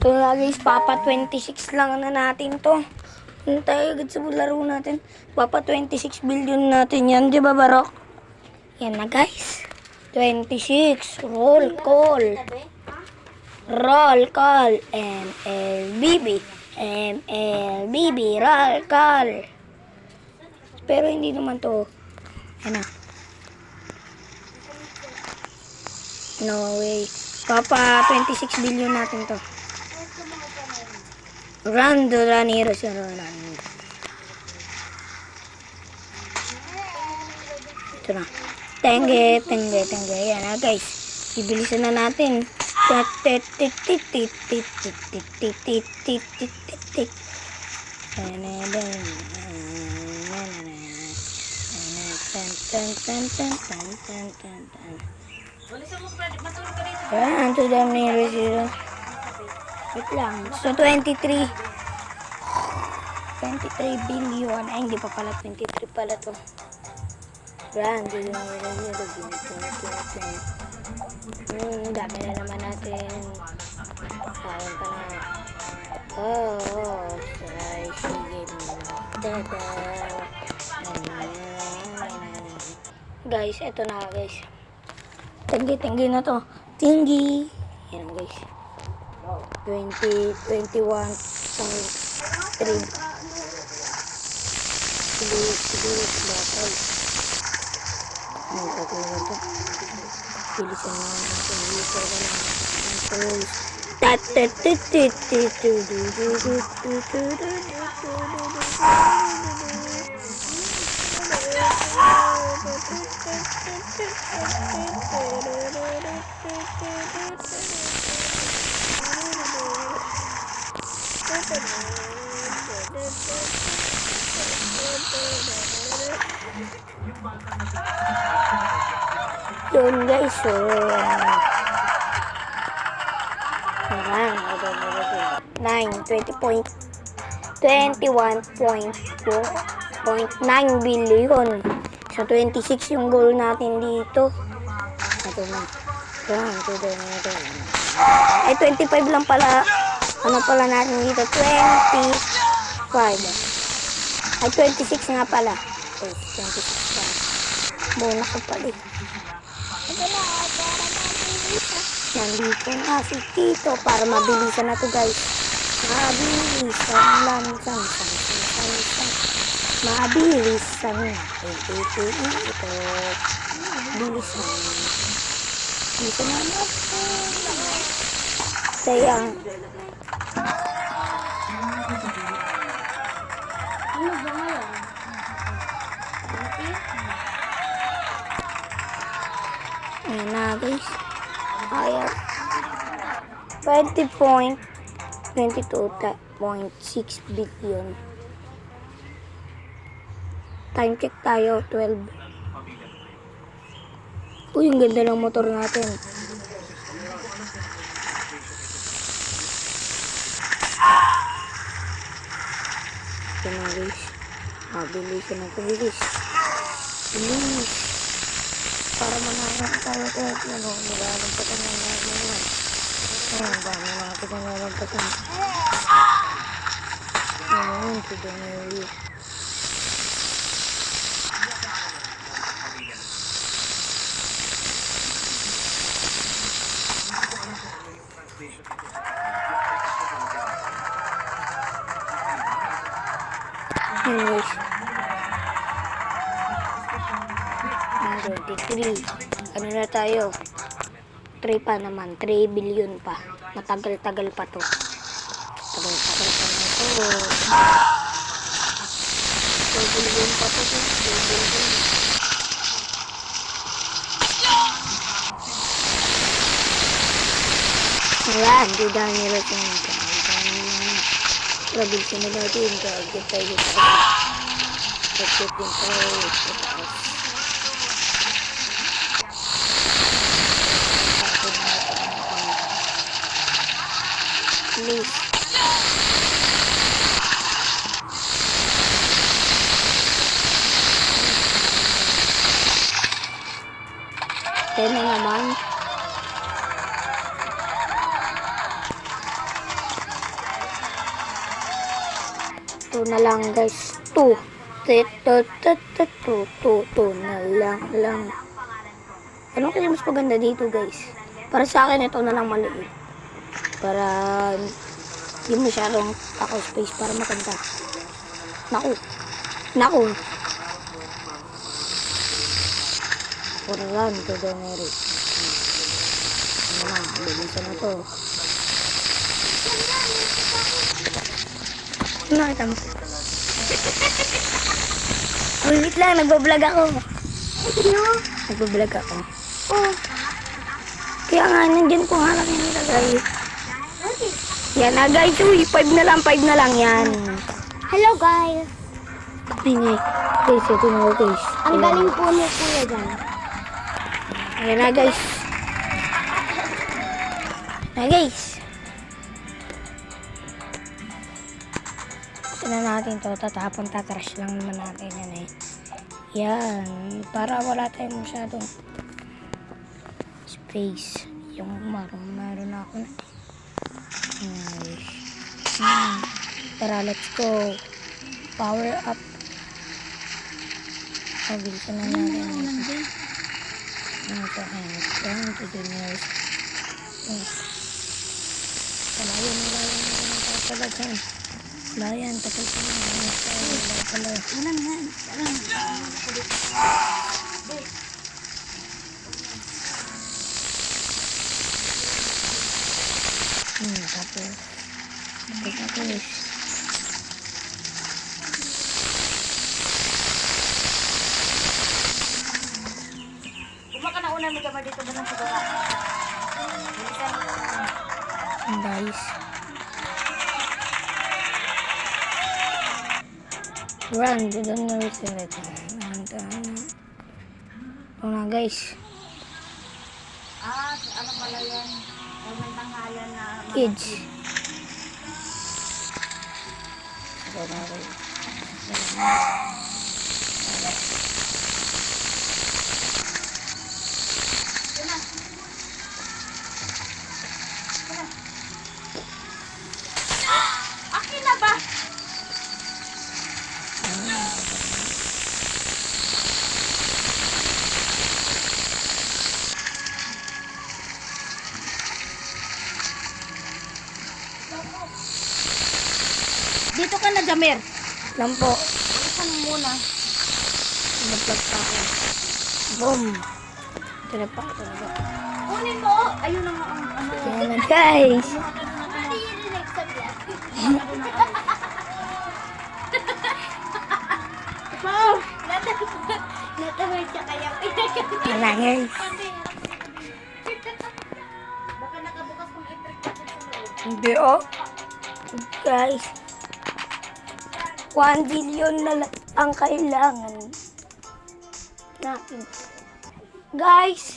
So nga guys, Papa 26 lang na natin to. Ano tayo agad sa laro natin? Papa 26 billion natin yan, di ba Barok? Yan na guys. 26. Roll call. Roll call. MLBB. MLBB. Roll call. Pero hindi naman to. Yan na. No way. Papa 26 billion natin to. Rando Raniro siya Rolando. Ito na. Tenge. Yan na guys. Ibilisan na natin. Yan, to the nearest zero. Wait lang. So, 23 billion. Ay, hindi pa pala. 23 pala to. Yan, to the nearest zero. Dami na naman natin. Sayang pa na. Say, sige mo. Guys, eto na guys. Tinggi na to. Tinggi. Yan guys. 21.3. Bilis bakal. Ang gagawin ito. Bilisan na natin. Bilisan na natin. Yun guys, so 21.9 billion. So 26 yung goal natin dito. Ito na. Ay 25 lang pala. Ano pala natin dito? 25. Ay 26 nga pala. Ay 26 pa. Muna ko pala. Nandito na si Tito para mabilisan na to guys. Mabilisan lang. Mabilisan na. Ito. Bilisan. Bilisan na natin. Sayang. Ayan na guys. Ayan. 20.22.6 billion. Time check tayo, 12. Uy, ang ganda ng motor natin. Ayan na guys. Mabilisan na ito guys. Bilis. Para manakot tayo kahit ano, nilalampatan na naman. Ayan, dami natin ang nilalampatan. Ayan, to the nearest. Anyways. 23. Ano na tayo? 3 pa naman. 3 billion pa. Matagal-tagal pa to. Tagal-tagal pa na to. 2 billion pa to. 2 billion. Wala. Hindi dahil nila ito. Trabilsin na natin. Kaagad tayo. Kaagad din tayo. Please. Kaya na naman. 2 na lang guys. 2. 2 na lang. Ano kaya mas maganda dito guys? Para sa akin ito na lang maliit. Para hindi masyadong ako space para maganda. Naku. Run to the merit. Ano na, bilisan na to. Nakita mo. Ulit lang, nagbablog ako. Nagbablog ako. Oh. Kaya nga, nandiyan ko hanap yung nilagay. Yan na guys, uy, 5 na lang yan. Hello guys! Ingay. Guys, ito na ako guys. Ang galing po ni Kuya dyan. Ayan na guys. Na guys. Ito na natin to. Tatapon-tatrash lang naman natin yan eh. Yan. Para wala tayong masyadong space. Yung meron ako na. Nice. Tara, let's go. Power up. Bilisan na natin. Down to the nearest. Palayan. Palayan, takal pa lang. Wala na. Tapos. Bumaka na una may kamar dito ba ng sigara? Guys. Run to the nearest direction. Ito na guys. Ano pala yan? May tanghalan na Kids. Ito na guys. Akin na ba? Dito ka na, Jamer. Lang po. Alisan mo muna. Nag-vlog pa ako. Boom. Ito na pa. Kunin mo. Ayun na nga ang ano. Yan na guys. Hindi yun yung next step yan. Wow! Natawid siya kaya pinagkakita. Yan na guys. Baka nakabukas kong electric button sa loob. Hindi oh. Guys. 1 billion na lang ang kailangan natin. Guys.